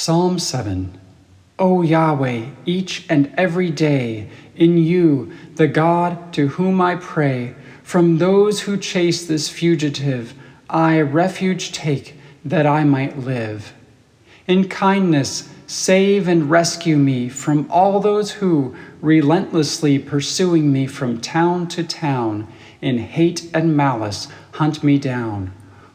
Psalm 7. O Yahweh, each and every day, in you, the God to whom I pray, from those who chase this fugitive, I refuge take that I might live. In kindness, save and rescue me from all those who, relentlessly pursuing me from town to town, in hate and malice hunt me down.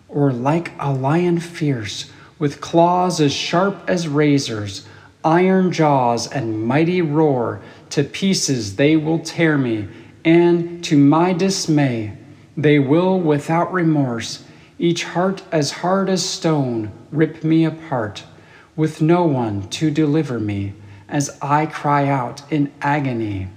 Or like a lion fierce, with claws as sharp as razors, iron jaws and mighty roar, to pieces they will tear me, and to my dismay, they will without remorse, each heart as hard as stone, rip me apart, with no one to deliver me, as I cry out in agony.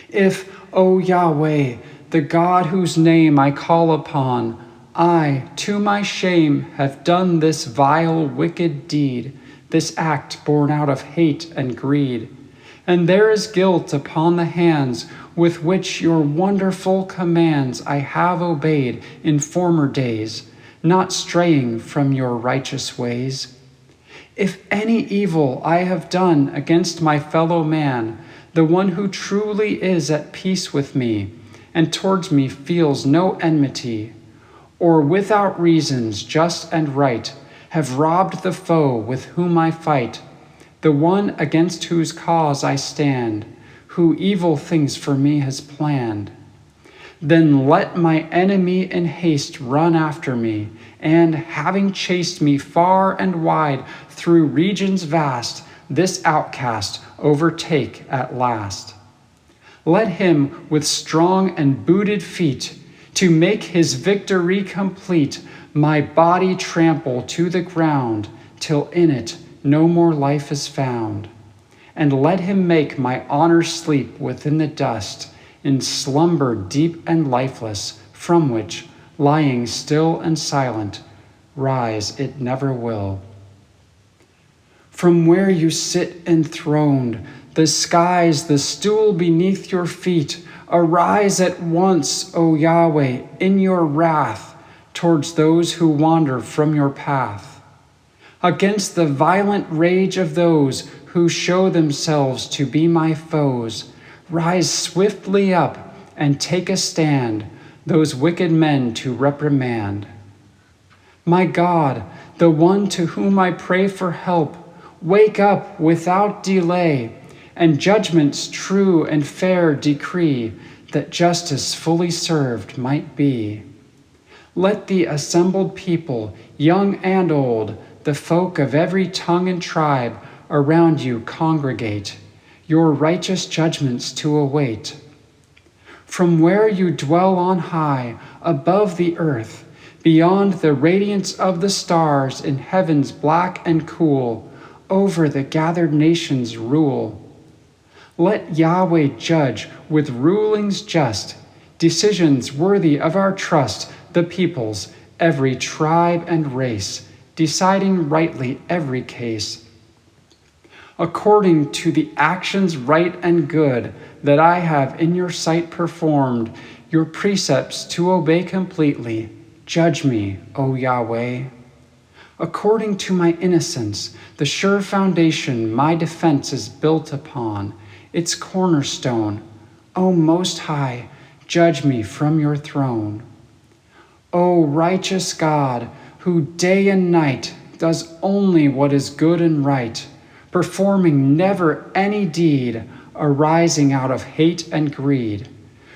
If, O Yahweh, the God whose name I call upon, I, to my shame, have done this vile, wicked deed, this act born out of hate and greed, and there is guilt upon the hands with which your wonderful commands I have obeyed in former days, not straying from your righteous ways. If any evil I have done against my fellow man, the one who truly is at peace with me, and towards me feels no enmity, or without reasons just and right, have robbed the foe with whom I fight, the one against whose cause I stand, who evil things for me has planned. Then let my enemy in haste run after me, and having chased me far and wide through regions vast, this outcast overtake at last. Let him with strong and booted feet, to make his victory complete, my body trample to the ground, till in it no more life is found. And let him make my honor sleep within the dust, in slumber deep and lifeless, from which, lying still and silent, rise it never will. From where you sit enthroned, the skies, the stool beneath your feet, arise at once, O Yahweh, in your wrath, towards those who wander from your path. Against the violent rage of those who show themselves to be my foes, rise swiftly up and take a stand, those wicked men to reprimand. My God, the one to whom I pray for help, wake up without delay, and judgments true and fair decree, that justice fully served might be. Let the assembled people, young and old, the folk of every tongue and tribe, around you congregate, your righteous judgments to await. From where you dwell on high, above the earth, beyond the radiance of the stars in heavens black and cool, over the gathered nations rule. Let Yahweh judge with rulings just, decisions worthy of our trust, the peoples, every tribe and race, deciding rightly every case. According to the actions right and good that I have in your sight performed, your precepts to obey completely, judge me, O Yahweh. According to my innocence, the sure foundation my defense is built upon, its cornerstone, O Most High, judge me from your throne. O righteous God, who day and night does only what is good and right, performing never any deed arising out of hate and greed,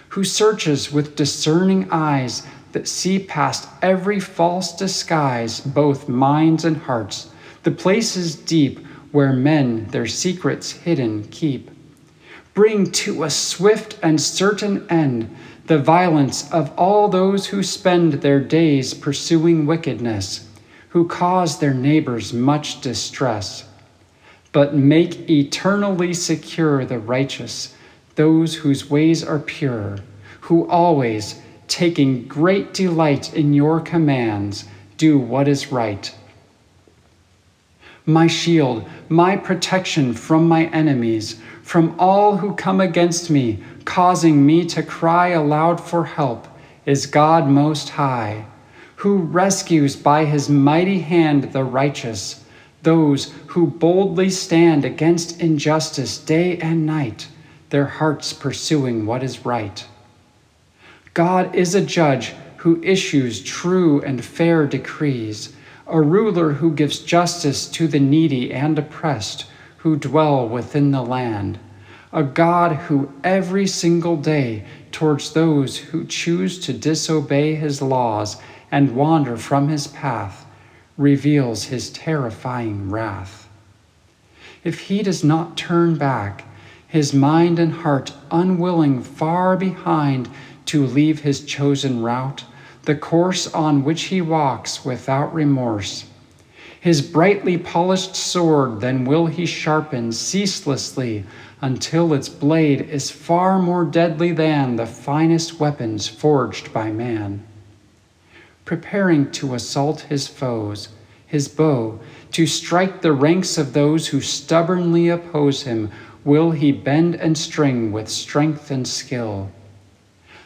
who searches with discerning eyes that see past every false disguise both minds and hearts, the places deep where men their secrets hidden keep. Bring to a swift and certain end the violence of all those who spend their days pursuing wickedness, who cause their neighbors much distress. But make eternally secure the righteous, those whose ways are pure, who always, taking great delight in your commands, do what is right. My shield, my protection from my enemies, from all who come against me, causing me to cry aloud for help, is God Most High, who rescues by his mighty hand the righteous, those who boldly stand against injustice day and night, their hearts pursuing what is right. God is a judge who issues true and fair decrees, a ruler who gives justice to the needy and oppressed who dwell within the land, a God who every single day towards those who choose to disobey his laws and wander from his path reveals his terrifying wrath. If he does not turn back, his mind and heart unwilling far behind to leave his chosen route, the course on which he walks without remorse, his brightly polished sword then will he sharpen ceaselessly until its blade is far more deadly than the finest weapons forged by man. Preparing to assault his foes, his bow, to strike the ranks of those who stubbornly oppose him, will he bend and string with strength and skill.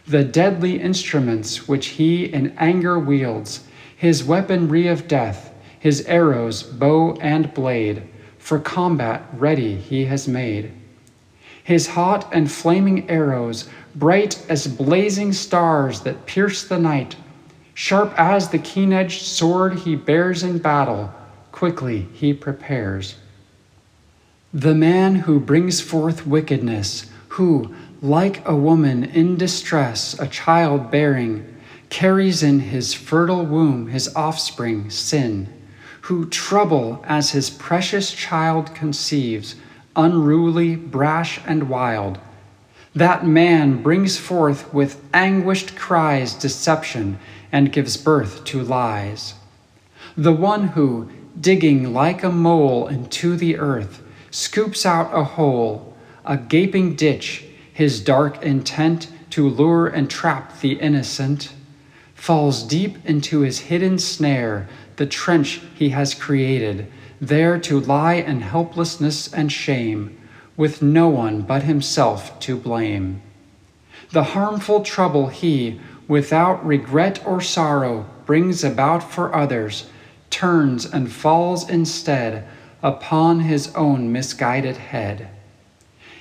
The deadly instruments which he in anger wields, his weaponry of death, his arrows, bow, and blade, for combat ready he has made. His hot and flaming arrows, bright as blazing stars that pierce the night, sharp as the keen-edged sword he bears in battle, quickly he prepares. The man who brings forth wickedness, who, like a woman in distress, a child bearing, carries in his fertile womb his offspring, sin, who trouble as his precious child conceives, unruly, brash, and wild, that man brings forth with anguished cries deception and gives birth to lies. The one who, digging like a mole into the earth, scoops out a hole, a gaping ditch, his dark intent to lure and trap the innocent, falls deep into his hidden snare, the trench he has created, there to lie in helplessness and shame, with no one but himself to blame. The harmful trouble he, without regret or sorrow, brings about for others, turns and falls instead upon his own misguided head.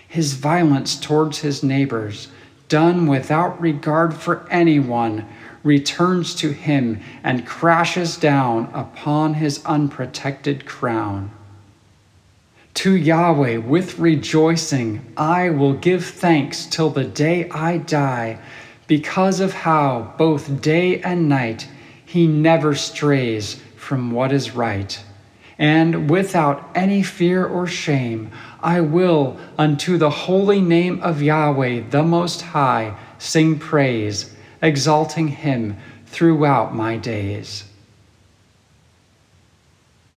His violence towards his neighbors, done without regard for anyone, returns to him and crashes down upon his unprotected crown. To Yahweh with rejoicing I will give thanks till the day I die, because of how both day and night he never strays from what is right. And without any fear or shame, I will unto the holy name of Yahweh the Most High sing praise, exalting him throughout my days.